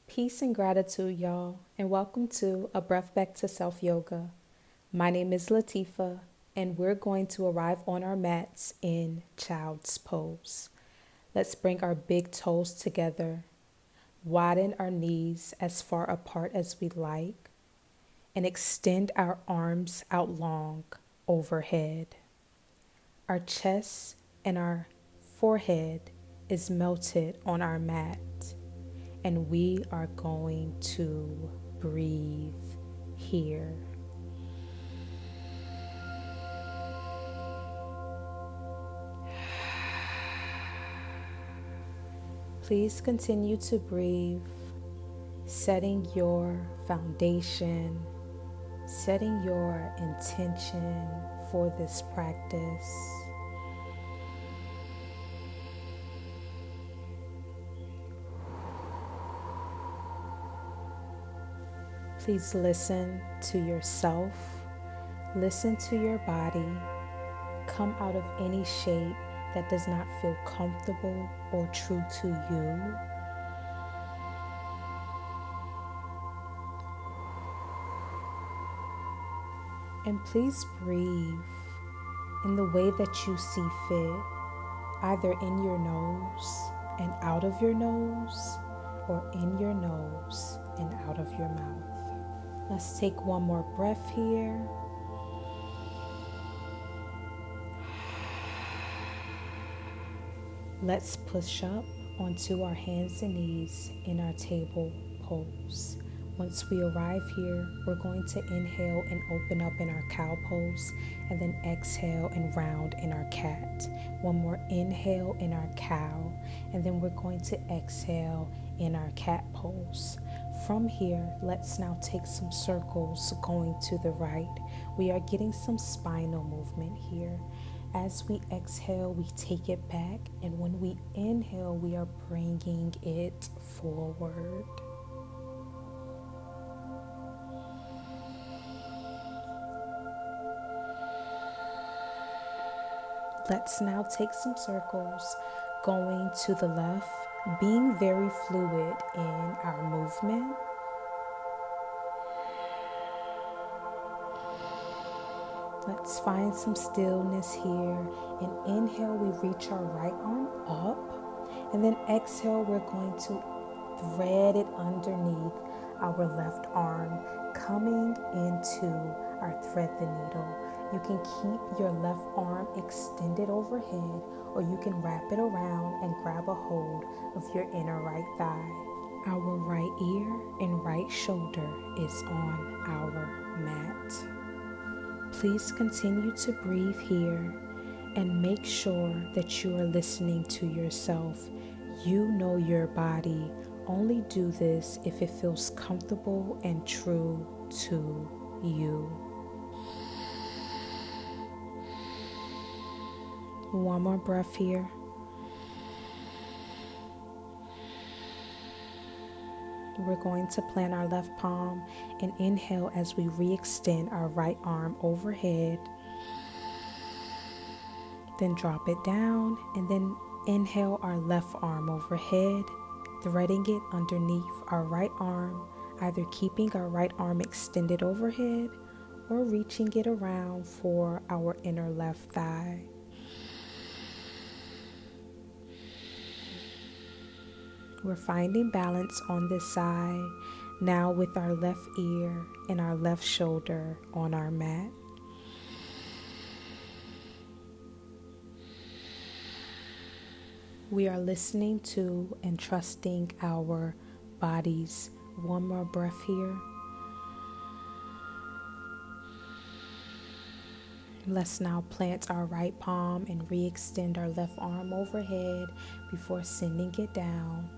Peace and gratitude, y'all, and welcome to A Breath Back to Self Yoga. My name is Latifa, and we're going to arrive on our mats in child's pose. Let's bring our big toes together, widen our knees as far apart as we like, and extend our arms out long overhead. Our chest and our forehead is melted on our mat. And we are going to breathe here. Please continue to breathe, setting your foundation, setting your intention for this practice. Please listen to yourself, listen to your body, come out of any shape that does not feel comfortable or true to you. And please breathe in the way that you see fit, either in your nose and out of your nose, or in your nose and out of your mouth. Let's take one more breath here. Let's push up onto our hands and knees in our table pose. Once we arrive here, we're going to inhale and open up in our cow pose, and then exhale and round in our cat. One more inhale in our cow, and then we're going to exhale in our cat pose. From here, let's now take some circles going to the right. We are getting some spinal movement here. As we exhale, we take it back, and when we inhale, we are bringing it forward. Let's now take some circles going to the left, being very fluid in our movement. Let's find some stillness here. And inhale, we reach our right arm up. And then exhale, we're going to thread it underneath our left arm, coming into our thread the needle. You can keep your left arm extended overhead, or you can wrap it around and grab a hold of your inner right thigh. Our right ear and right shoulder is on our mat. Please continue to breathe here and make sure that you are listening to yourself. You know your body. Only do this if it feels comfortable and true to you. One more breath here. We're going to plant our left palm and inhale as we re-extend our right arm overhead. Then drop it down, and then inhale our left arm overhead, threading it underneath our right arm, either keeping our right arm extended overhead or reaching it around for our inner left thigh. We're finding balance on this side, now with our left ear and our left shoulder on our mat. We are listening to and trusting our bodies. One more breath here. Let's now plant our right palm and re-extend our left arm overhead before sending it down.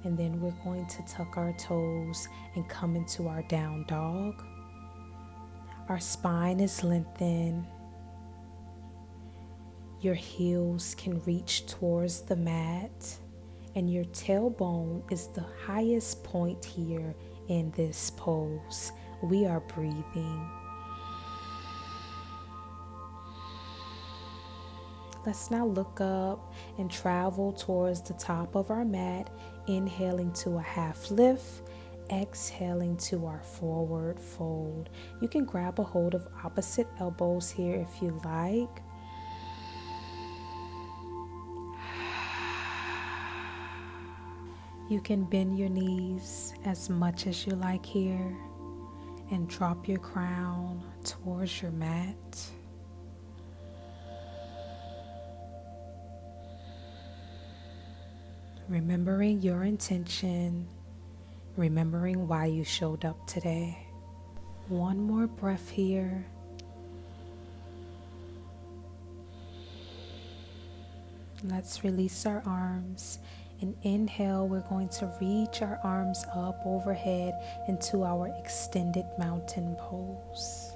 And then we're going to tuck our toes and come into our down dog. Our spine is lengthened. Your heels can reach towards the mat, and your tailbone is the highest point here in this pose. We are breathing. Let's now look up and travel towards the top of our mat, inhaling to a half lift, exhaling to our forward fold. You can grab a hold of opposite elbows here if you like. You can bend your knees as much as you like here and drop your crown towards your mat. Remembering your intention, remembering why you showed up today. One more breath here. Let's release our arms. And inhale, we're going to reach our arms up overhead into our extended mountain pose.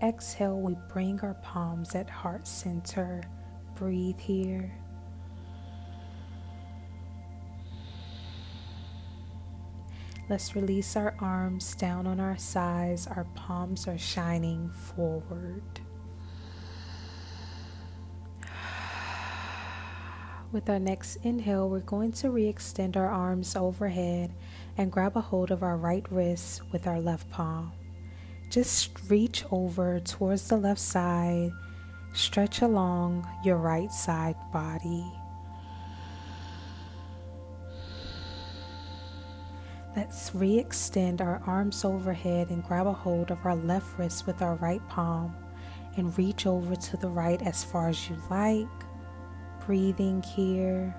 Exhale, we bring our palms at heart center. Breathe here. Let's release our arms down on our sides. Our palms are shining forward. With our next inhale, we're going to re-extend our arms overhead and grab a hold of our right wrist with our left palm. Just reach over towards the left side. Stretch along your right side body. Let's re-extend our arms overhead and grab a hold of our left wrist with our right palm and reach over to the right as far as you like. Breathing here.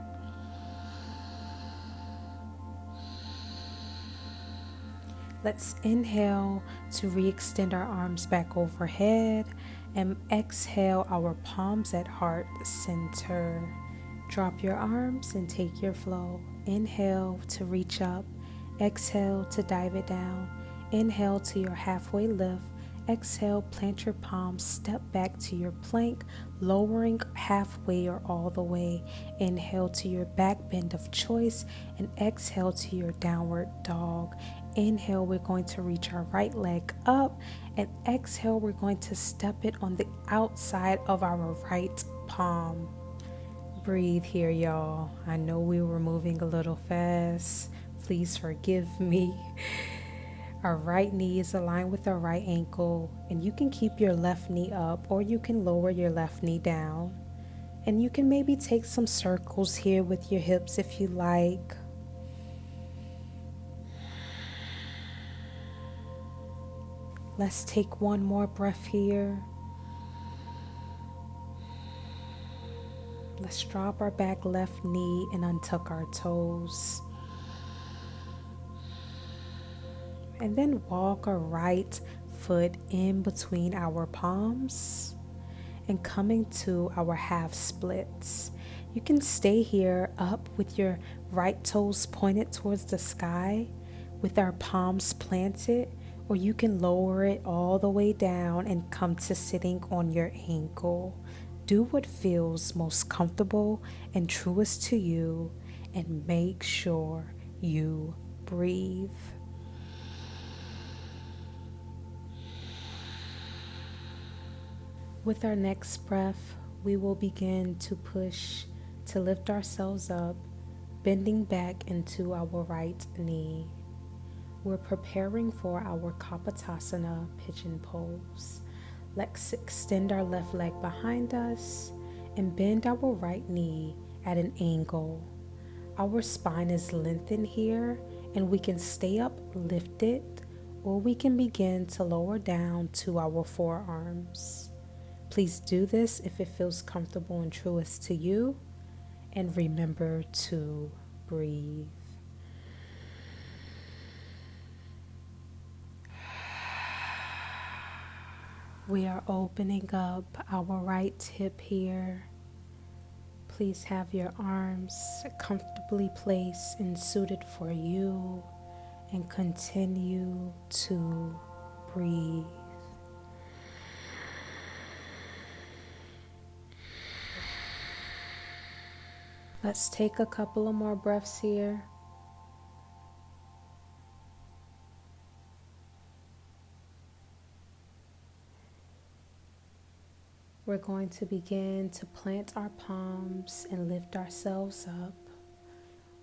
Let's inhale to re-extend our arms back overhead and exhale our palms at heart center. Drop your arms and take your flow. Inhale to reach up. Exhale to dive it down. Inhale to your halfway lift. Exhale, plant your palms, step back to your plank, lowering halfway or all the way. Inhale to your back bend of choice and exhale to your downward dog. Inhale, we're going to reach our right leg up, and exhale, we're going to step it on the outside of our right palm. Breathe here, y'all. I know we were moving a little fast. Please forgive me. Our right knee is aligned with our right ankle, and you can keep your left knee up or you can lower your left knee down. And you can maybe take some circles here with your hips if you like. Let's take one more breath here. Let's drop our back left knee and untuck our toes. And then walk our right foot in between our palms and coming to our half splits. You can stay here up with your right toes pointed towards the sky with our palms planted, or you can lower it all the way down and come to sitting on your ankle. Do what feels most comfortable and truest to you, and make sure you breathe. With our next breath, we will begin to push to lift ourselves up, bending back into our right knee. We're preparing for our Kapotasana pigeon pose. Let's extend our left leg behind us and bend our right knee at an angle. Our spine is lengthened here, and we can stay up lifted, or we can begin to lower down to our forearms. Please do this if it feels comfortable and truest to you, and remember to breathe. We are opening up our right hip here. Please have your arms comfortably placed and suited for you, and continue to breathe. Let's take a couple of more breaths here. We're going to begin to plant our palms and lift ourselves up.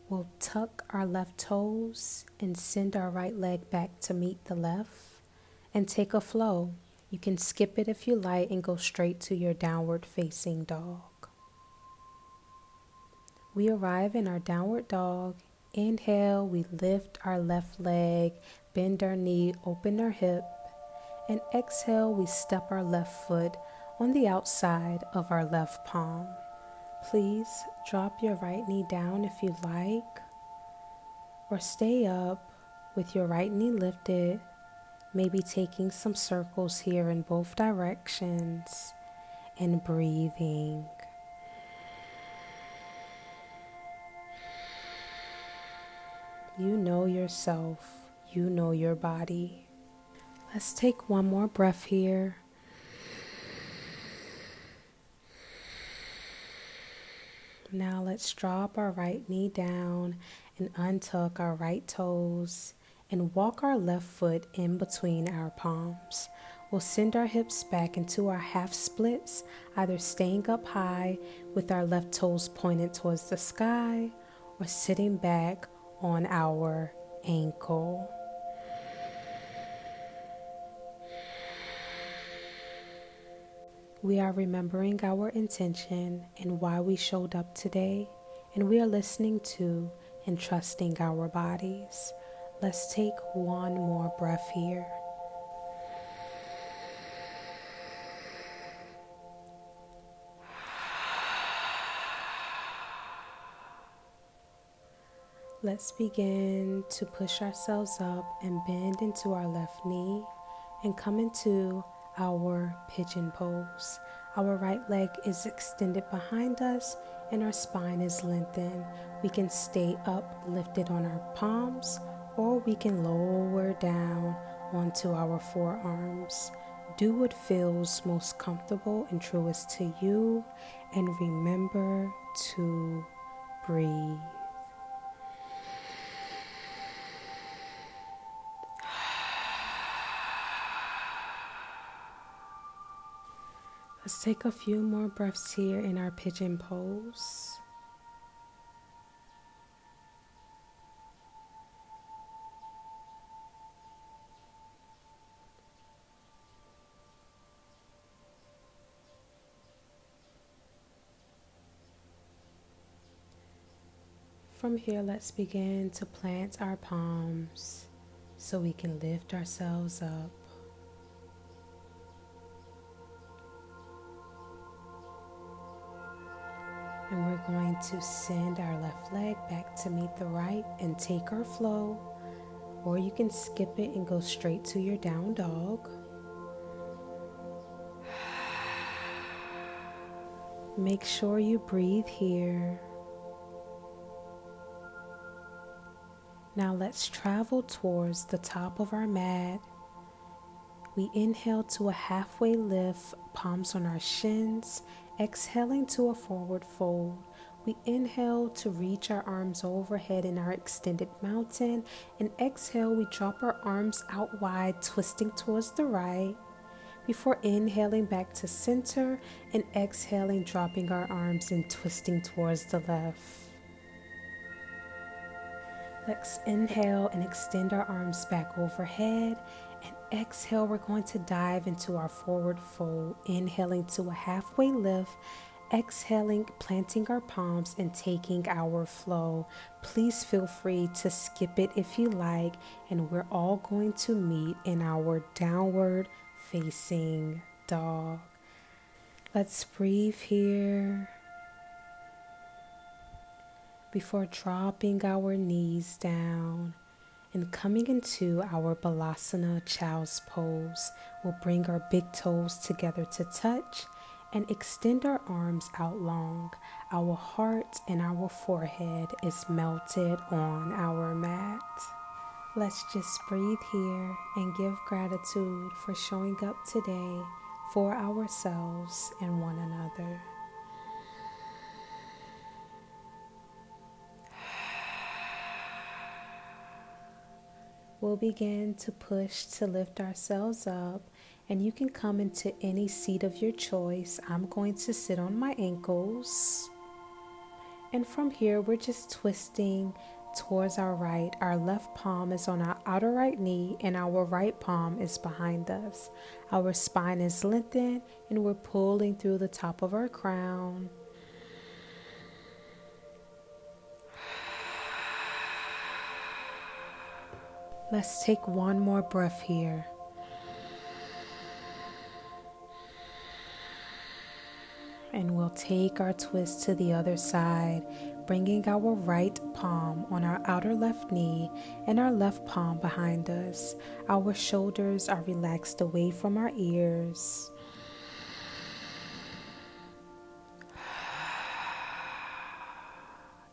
We'll tuck our left toes and send our right leg back to meet the left and take a flow. You can skip it if you like and go straight to your downward facing dog. We arrive in our downward dog. Inhale, we lift our left leg, bend our knee, open our hip. And exhale, we step our left foot on the outside of our left palm. Please drop your right knee down if you like, or stay up with your right knee lifted, maybe taking some circles here in both directions and breathing. You know yourself, you know your body. Let's take one more breath here. Now let's drop our right knee down and untuck our right toes and walk our left foot in between our palms. We'll send our hips back into our half splits, either staying up high with our left toes pointed towards the sky or sitting back on our ankle. We are remembering our intention and why we showed up today, and we are listening to and trusting our bodies. Let's take one more breath here. Let's begin to push ourselves up and bend into our left knee and come into our pigeon pose. Our right leg is extended behind us and our spine is lengthened. We can stay up lifted on our palms, or we can lower down onto our forearms. Do what feels most comfortable and truest to you, and remember to breathe. Let's take a few more breaths here in our pigeon pose. From here, let's begin to plant our palms so we can lift ourselves up. And we're going to send our left leg back to meet the right and take our flow, or you can skip it and go straight to your down dog. Make sure you breathe here. Now let's travel towards the top of our mat. We inhale to a halfway lift, palms on our shins, exhaling to a forward fold. We inhale to reach our arms overhead in our extended mountain, and exhale, we drop our arms out wide, twisting towards the right, before inhaling back to center and exhaling, dropping our arms and twisting towards the left. Let's inhale and extend our arms back overhead, and exhale, we're going to dive into our forward fold, inhaling to a halfway lift, exhaling, planting our palms and taking our flow. Please feel free to skip it if you like, and we're all going to meet in our downward facing dog. Let's breathe here before dropping our knees down and coming into our Balasana Child's Pose. We'll bring our big toes together to touch and extend our arms out long. Our heart and our forehead is melted on our mat. Let's just breathe here and give gratitude for showing up today for ourselves and one another. We'll begin to push to lift ourselves up And you can come into any seat of your choice. I'm going to sit on my ankles. And from here, we're just twisting towards our right. Our left palm is on our outer right knee, and our right palm is behind us. Our spine is lengthened, and we're pulling through the top of our crown. Let's take one more breath here. And we'll take our twist to the other side, bringing our right palm on our outer left knee and our left palm behind us. Our shoulders are relaxed away from our ears.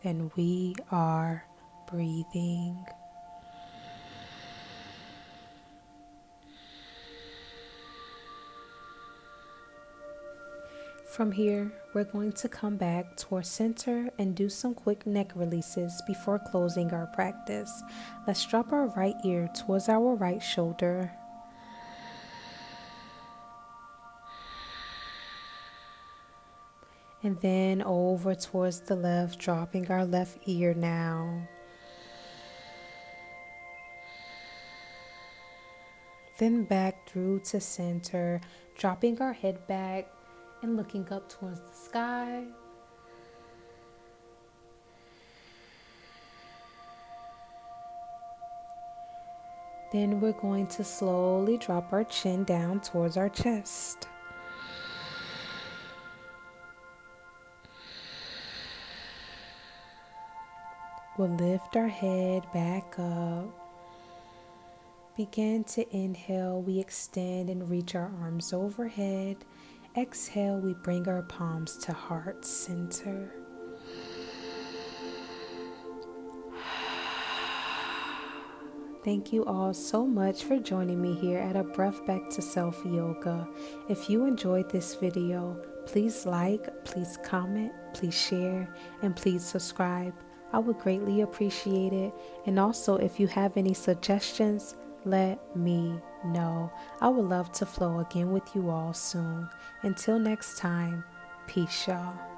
And we are breathing. From here, we're going to come back to our center and do some quick neck releases before closing our practice. Let's drop our right ear towards our right shoulder. And then over towards the left, dropping our left ear now. Then back through to center, dropping our head back and looking up towards the sky. Then we're going to slowly drop our chin down towards our chest. We'll lift our head back up. Begin to inhale, we extend and reach our arms overhead. Exhale, we bring our palms to heart center. Thank you all so much for joining me here at A Breath Back to Self Yoga. If you enjoyed this video, please like, please comment, please share, and please subscribe. I would greatly appreciate it. And also, if you have any suggestions, let me know. I would love to flow again with you all soon. Until next time, peace, y'all.